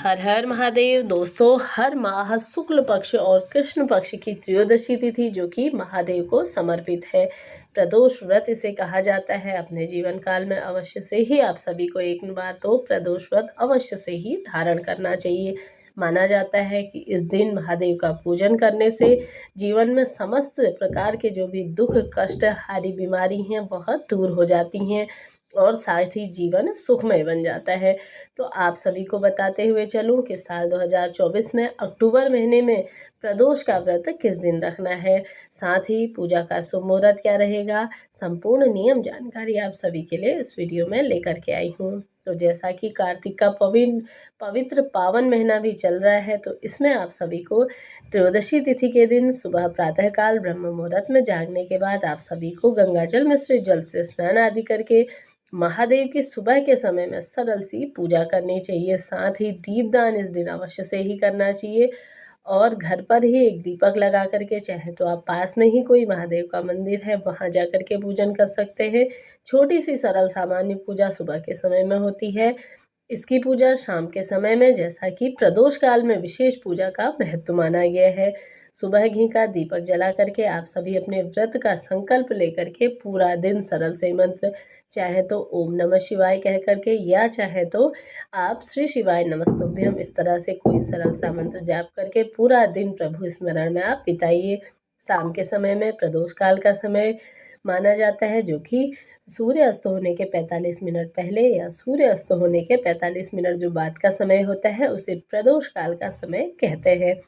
हर हर महादेव। दोस्तों, हर माह शुक्ल पक्ष और कृष्ण पक्ष की त्रयोदशी तिथि जो कि महादेव को समर्पित है, प्रदोष व्रत इसे कहा जाता है। अपने जीवन काल में अवश्य से ही आप सभी को एक बार तो प्रदोष व्रत अवश्य से ही धारण करना चाहिए। माना जाता है कि इस दिन महादेव का पूजन करने से जीवन में समस्त प्रकार के जो भी दुख कष्ट हारी बीमारी हैं वह दूर हो जाती हैं और साथ ही जीवन सुखमय बन जाता है। तो आप सभी को बताते हुए चलूं कि साल 2024 में अक्टूबर महीने में प्रदोष का व्रत किस दिन रखना है, साथ ही पूजा का शुभ मुहूर्त क्या रहेगा, संपूर्ण नियम जानकारी आप सभी के लिए इस वीडियो में लेकर के आई हूँ। तो जैसा कि कार्तिक का पवित्र पावन महीना भी चल रहा है, तो इसमें आप सभी को त्रयोदशी तिथि के दिन सुबह प्रातःकाल ब्रह्म मुहूर्त में जागने के बाद आप सभी को गंगाजल मिश्रित जल से स्नान आदि करके महादेव की सुबह के समय में सरल सी पूजा करनी चाहिए। साथ ही दीपदान इस दिन अवश्य से ही करना चाहिए और घर पर ही एक दीपक लगा करके, चाहे तो आप पास में ही कोई महादेव का मंदिर है वहां जाकर के पूजन कर सकते हैं। छोटी सी सरल सामान्य पूजा सुबह के समय में होती है। इसकी पूजा शाम के समय में, जैसा कि प्रदोष काल में विशेष पूजा का महत्व माना गया है। सुबह घी का दीपक जला करके आप सभी अपने व्रत का संकल्प लेकर के पूरा दिन सरल से मंत्र, चाहे तो ओम नमः शिवाय कह करके या चाहे तो आप श्री शिवाय नमस्तुभ्यम, इस तरह से कोई सरल सा मंत्र जाप करके पूरा दिन प्रभु स्मरण में आप बिताइए। शाम के समय में प्रदोष काल का समय माना जाता है, जो कि सूर्य अस्त होने के 45 मिनट पहले या सूर्य अस्त होने के 45 मिनट जो बाद का समय होता है उसे प्रदोष काल का समय कहते हैं।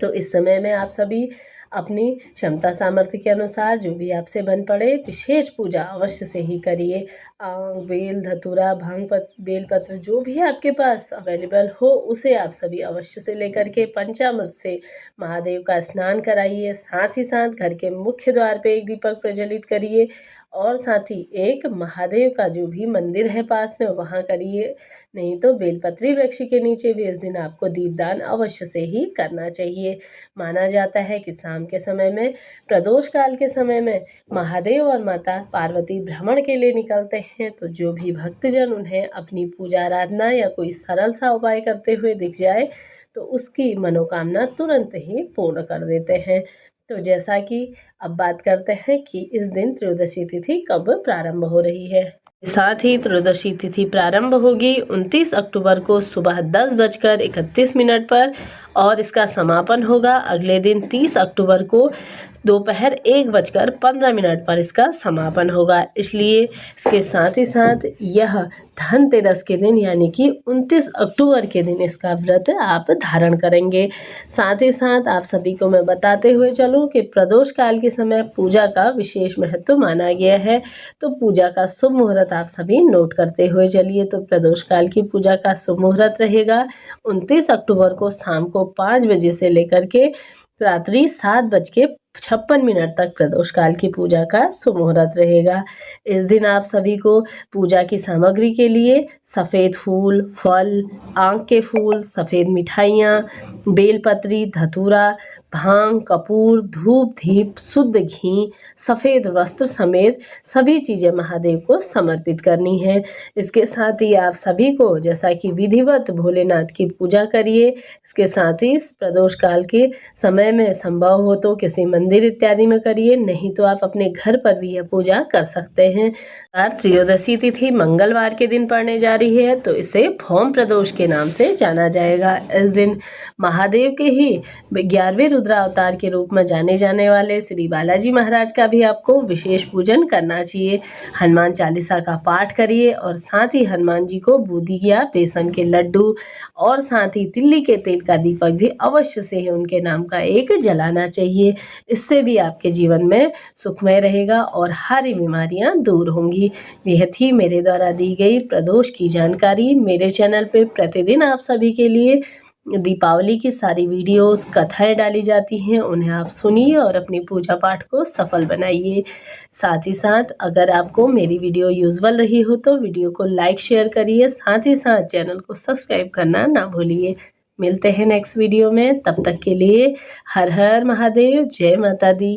तो इस समय में आप सभी अपनी क्षमता सामर्थ्य के अनुसार जो भी आपसे बन पड़े विशेष पूजा अवश्य से ही करिए। बेल धतूरा भांग बेलपत्र जो भी आपके पास अवेलेबल हो उसे आप सभी अवश्य से लेकर के पंचामृत से महादेव का स्नान कराइए। साथ ही साथ घर के मुख्य द्वार पे एक दीपक प्रज्वलित करिए और साथ ही एक महादेव का जो भी मंदिर है पास में वहाँ करिए। नहीं तो बेलपत्री वृक्ष के नीचे भी इस दिन आपको दीपदान अवश्य से ही करना चाहिए। माना जाता है कि शाम के समय में प्रदोष काल के समय में महादेव और माता पार्वती भ्रमण के लिए निकलते हैं, तो जो भी भक्तजन उन्हें अपनी पूजा आराधना या कोई सरल सा उपाय करते हुए दिख जाए तो उसकी मनोकामना तुरंत ही पूर्ण कर देते हैं। तो जैसा कि अब बात करते हैं कि इस दिन त्रयोदशी तिथि कब प्रारंभ हो रही है। साथ ही त्रयोदशी तिथि प्रारंभ होगी 29 अक्टूबर को सुबह 10:31 पर और इसका समापन होगा अगले दिन 30 अक्टूबर को दोपहर 1:15 पर इसका समापन होगा। इसलिए इसके साथ ही साथ यह धनतेरस के दिन यानी कि 29 अक्टूबर के दिन इसका व्रत आप धारण करेंगे। साथ ही साथ आप सभी को मैं बताते हुए चलूं कि प्रदोष काल के समय पूजा का विशेष महत्व माना गया है, तो पूजा का शुभ मुहूर्त आप सभी नोट करते हुए चलिए। तो प्रदोष काल की पूजा का शुभ मुहूर्त रहेगा 29 अक्टूबर को शाम को 5 बजे से लेकर के रात्रि 7:56 तक प्रदोष काल की पूजा का शुभ मुहूर्त रहेगा। इस दिन आप सभी को पूजा की सामग्री के लिए सफ़ेद फूल, फल, आँख के फूल, सफ़ेद मिठाइयाँ, बेलपत्री, धतूरा, भांग, कपूर, धूप, दीप, शुद्ध घी, सफ़ेद वस्त्र समेत सभी चीज़ें महादेव को समर्पित करनी है। इसके साथ ही आप सभी को जैसा कि विधिवत भोलेनाथ की पूजा करिए। इसके साथ ही इस प्रदोष काल के समय में संभव हो तो किसी मंदिर इत्यादि में करिए, नहीं तो आप अपने घर पर भी यह पूजा कर सकते हैं। त्रयोदशी तिथि मंगलवार के दिन पड़ने जा रही है, तो इसे भौम प्रदोष के नाम से जाना जाएगा। इस दिन महादेव के ही 11वें रुद्रावतार के रूप में जाने जाने वाले श्री बालाजी महाराज का भी आपको विशेष पूजन करना चाहिए। हनुमान चालीसा का पाठ करिए और साथ ही हनुमान जी को बूंदी या बेसन के लड्डू और साथ ही तिल्ली के तेल का दीपक भी अवश्य से ही उनके नाम का एक जलाना चाहिए। इससे भी आपके जीवन में सुखमय रहेगा और सारी बीमारियां दूर होंगी। यह थी मेरे द्वारा दी गई प्रदोष की जानकारी। मेरे चैनल पे प्रतिदिन आप सभी के लिए दीपावली की सारी वीडियोस, कथाएं डाली जाती हैं, उन्हें आप सुनिए और अपनी पूजा पाठ को सफल बनाइए। साथ ही साथ अगर आपको मेरी वीडियो यूजफुल रही हो तो वीडियो को लाइक शेयर करिए, साथ ही साथ चैनल को सब्सक्राइब करना ना भूलिए। मिलते हैं नेक्स्ट वीडियो में, तब तक के लिए हर हर महादेव, जय माता दी।